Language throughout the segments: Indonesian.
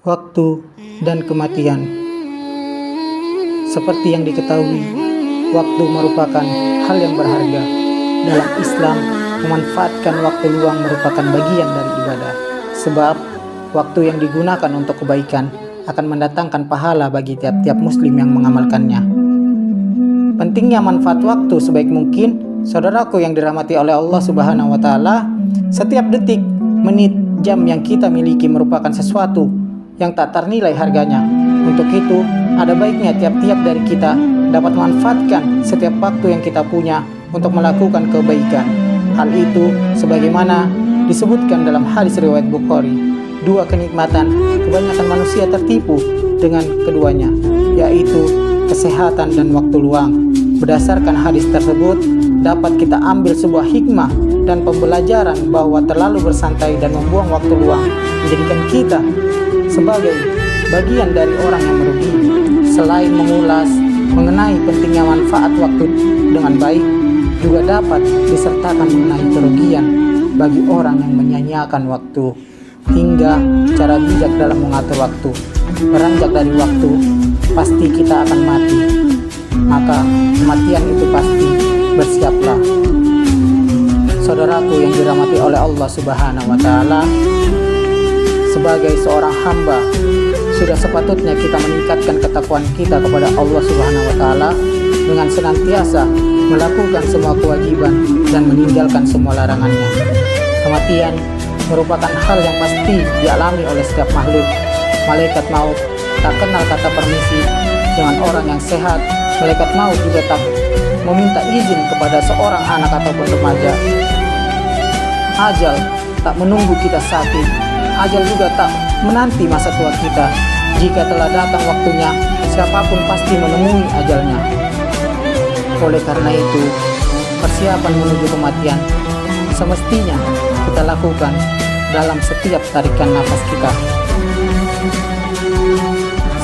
Waktu dan kematian. Seperti yang diketahui, waktu merupakan hal yang berharga. Dalam Islam, memanfaatkan waktu luang merupakan bagian dari ibadah. Sebab, waktu yang digunakan untuk kebaikan akan mendatangkan pahala bagi tiap-tiap muslim yang mengamalkannya. Pentingnya manfaat waktu sebaik mungkin, saudaraku yang dirahmati oleh Allah Subhanahu wa Ta'ala, setiap detik, menit, jam yang kita miliki merupakan sesuatu yang tak ternilai harganya. Untuk itu, ada baiknya tiap-tiap dari kita dapat memanfaatkan setiap waktu yang kita punya untuk melakukan kebaikan. Hal itu sebagaimana disebutkan dalam hadis riwayat Bukhari, dua kenikmatan kebanyakan manusia tertipu dengan keduanya, yaitu kesehatan dan waktu luang. Berdasarkan hadis tersebut, dapat kita ambil sebuah hikmah dan pembelajaran bahwa terlalu bersantai dan membuang waktu luang menjadikan kita sebagai bagian dari orang yang merugi. Selain mengulas mengenai pentingnya manfaat waktu dengan baik, juga dapat disertakan mengenai kerugian bagi orang yang menyia-nyiakan waktu, hingga cara bijak dalam mengatur waktu. Beranjak dari waktu, pasti kita akan mati, maka kematian itu pasti, bersiaplah. Saudaraku yang dirahmati oleh Allah Subhanahu wa Ta'ala, sebagai seorang hamba, sudah sepatutnya kita meningkatkan ketakwaan kita kepada Allah Subhanahu wa Ta'ala dengan senantiasa melakukan semua kewajiban dan meninggalkan semua larangannya. Kematian merupakan hal yang pasti dialami oleh setiap makhluk. Malaikat maut tak kenal kata permisi dengan orang yang sehat. Malaikat maut juga tak meminta izin kepada seorang anak ataupun remaja. Ajal tak menunggu kita sakit. Ajal juga tak menanti masa tua kita. Jika telah datang waktunya, siapapun pasti menemui ajalnya. Oleh karena itu, persiapan menuju kematian semestinya kita lakukan dalam setiap tarikan nafas kita.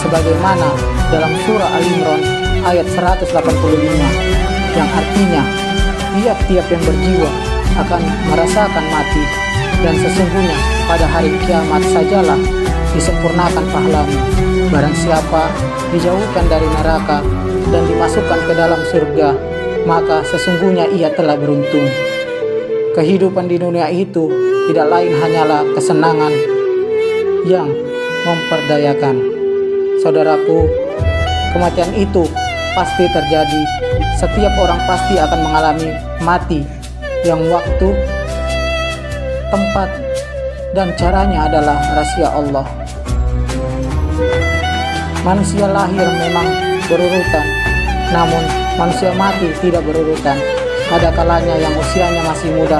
Sebagaimana dalam surah Al-Imran ayat 185 yang artinya tiap-tiap yang berjiwa akan merasakan mati, dan sesungguhnya pada hari kiamat sajalah disempurnakan pahlamu. Barang siapa dijauhkan dari neraka dan dimasukkan ke dalam surga, maka sesungguhnya ia telah beruntung. Kehidupan di dunia itu tidak lain hanyalah kesenangan yang memperdayakan. Saudaraku, kematian itu pasti terjadi. Setiap orang pasti akan mengalami mati yang waktu, tempat, dan caranya adalah rahasia Allah. Manusia lahir memang berurutan, namun manusia mati tidak berurutan. Ada kalanya yang usianya masih muda,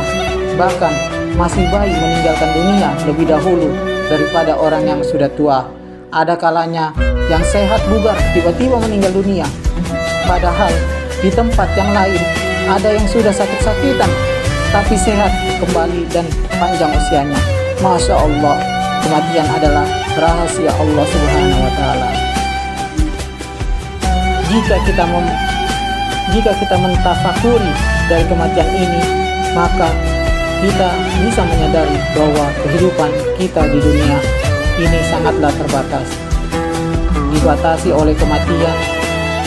bahkan masih bayi, meninggalkan dunia lebih dahulu daripada orang yang sudah tua. Ada kalanya yang sehat bugar tiba-tiba meninggal dunia. Padahal di tempat yang lain ada yang sudah sakit-sakitan tapi sehat kembali dan panjang usianya. Masya Allah, kematian adalah rahasia Allah Subhanahu wa Ta'ala. Jika kita mentafakuri dari kematian ini, maka kita bisa menyadari bahwa kehidupan kita di dunia ini sangatlah terbatas, dibatasi oleh kematian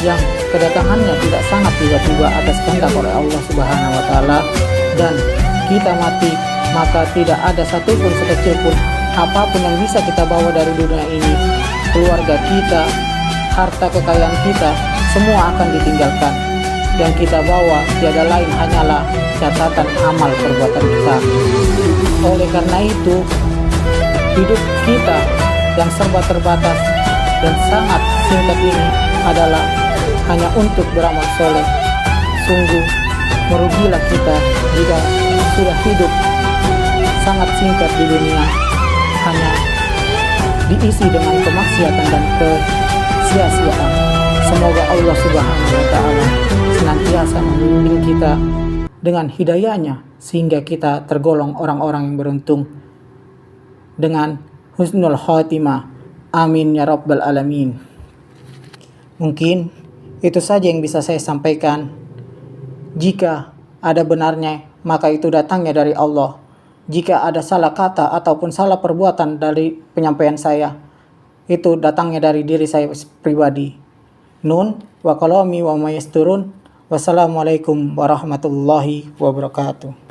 yang kedatangannya tidak sangat tiba-tiba atas kehendak oleh Allah Subhanahu wa Ta'ala. Dan kita mati, maka tidak ada satupun sekecil pun apapun yang bisa kita bawa dari dunia ini. Keluarga kita, harta kekayaan kita, semua akan ditinggalkan. Yang kita bawa tiada lain hanyalah catatan amal perbuatan kita. Oleh karena itu, hidup kita yang serba terbatas dan sangat singkat ini adalah hanya untuk beramal soleh. Sungguh merugilah kita jika sudah hidup sangat singkat di dunia hanya diisi dengan kemaksiatan dan kesia-siaan. Semoga Allah Subhanahu wa Ta'ala senantiasa membimbing kita dengan hidayahnya sehingga kita tergolong orang-orang yang beruntung dengan husnul khatimah. Amin ya rabbal alamin. Mungkin itu saja yang bisa saya sampaikan. Jika ada benarnya, maka itu datangnya dari Allah. Jika ada salah kata ataupun salah perbuatan dari penyampaian saya, itu datangnya dari diri saya pribadi. Nun wa qalami wa ma yasturun. Wassalamualaikum warahmatullahi wabarakatuh.